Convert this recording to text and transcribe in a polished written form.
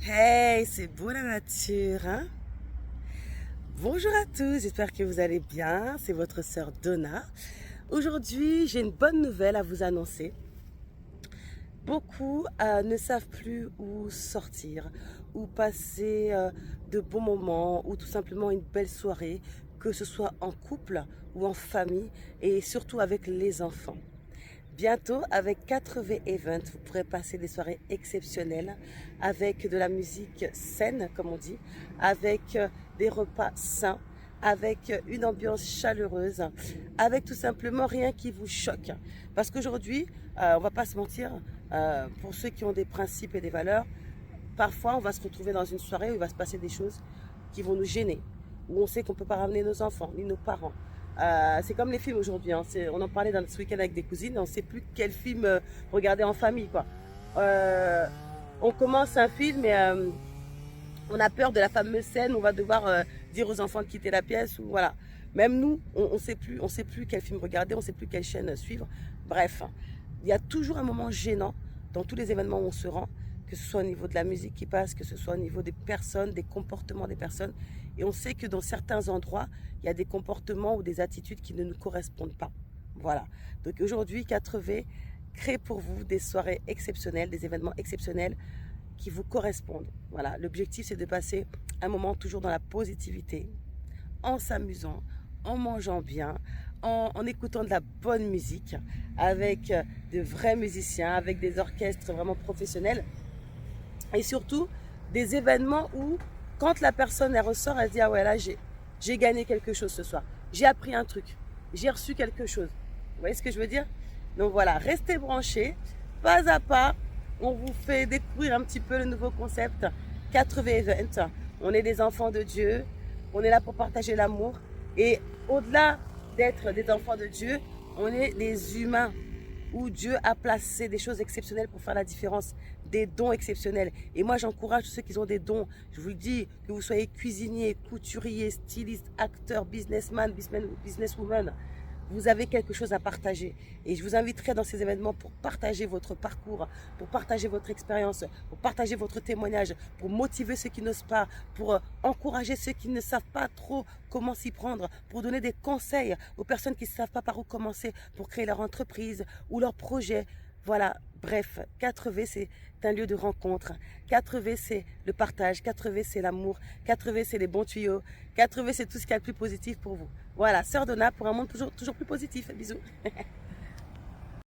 Hey, c'est beau la nature, hein? Bonjour à tous, j'espère que vous allez bien. C'est votre sœur Donna. Aujourd'hui, j'ai une bonne nouvelle à vous annoncer. Beaucoup ne savent plus où sortir, où passer de bons moments, ou tout simplement une belle soirée, que ce soit en couple ou en famille, et surtout avec les enfants. Bientôt, avec 4V Event, vous pourrez passer des soirées exceptionnelles avec de la musique saine, comme on dit, avec des repas sains, avec une ambiance chaleureuse, avec tout simplement rien qui vous choque. Parce qu'aujourd'hui, on va pas se mentir, pour ceux qui ont des principes et des valeurs, parfois on va se retrouver dans une soirée où il va se passer des choses qui vont nous gêner, où on sait qu'on ne peut pas ramener nos enfants, ni nos parents. C'est comme les films aujourd'hui, hein. On en parlait dans ce week-end avec des cousines, on ne sait plus quel film regarder en famille, quoi. Euh, on commence un film et on a peur de la fameuse scène où on va devoir dire aux enfants de quitter la pièce, ou voilà. Même nous, on sait plus quel film regarder, on ne sait plus quelle chaîne suivre. Bref, il y a toujours un moment gênant dans tous les événements où on se rend, que ce soit au niveau de la musique qui passe, que ce soit au niveau des personnes, des comportements des personnes. Et on sait que dans certains endroits, il y a des comportements ou des attitudes qui ne nous correspondent pas. Voilà. Donc aujourd'hui, 4V crée pour vous des soirées exceptionnelles, des événements exceptionnels qui vous correspondent. Voilà. L'objectif, c'est de passer un moment toujours dans la positivité, en s'amusant, en mangeant bien, en écoutant de la bonne musique, avec de vrais musiciens, avec des orchestres vraiment professionnels, et surtout des événements où, quand la personne elle ressort, elle se dit ah ouais là j'ai gagné quelque chose ce soir, j'ai appris un truc, j'ai reçu quelque chose. Vous voyez ce que je veux dire? Donc voilà, restez branchés, pas à pas, on vous fait découvrir un petit peu le nouveau concept 4V Event. On est des enfants de Dieu, on est là pour partager l'amour, et au-delà d'être des enfants de Dieu, on est des humains où Dieu a placé des choses exceptionnelles pour faire la différence, des dons exceptionnels. Et moi, j'encourage tous ceux qui ont des dons. Je vous le dis, que vous soyez cuisinier, couturier, styliste, acteur, businessman, businesswoman, vous avez quelque chose à partager. Et je vous inviterai dans ces événements pour partager votre parcours, pour partager votre expérience, pour partager votre témoignage, pour motiver ceux qui n'osent pas, pour encourager ceux qui ne savent pas trop comment s'y prendre, pour donner des conseils aux personnes qui ne savent pas par où commencer pour créer leur entreprise ou leur projet. Voilà, bref, 4V, c'est un lieu de rencontre. 4V, c'est le partage. 4V, c'est l'amour. 4V, c'est les bons tuyaux. 4V, c'est tout ce qu'il y a de plus positif pour vous. Voilà, Sœur Donna pour un monde toujours plus positif. Bisous.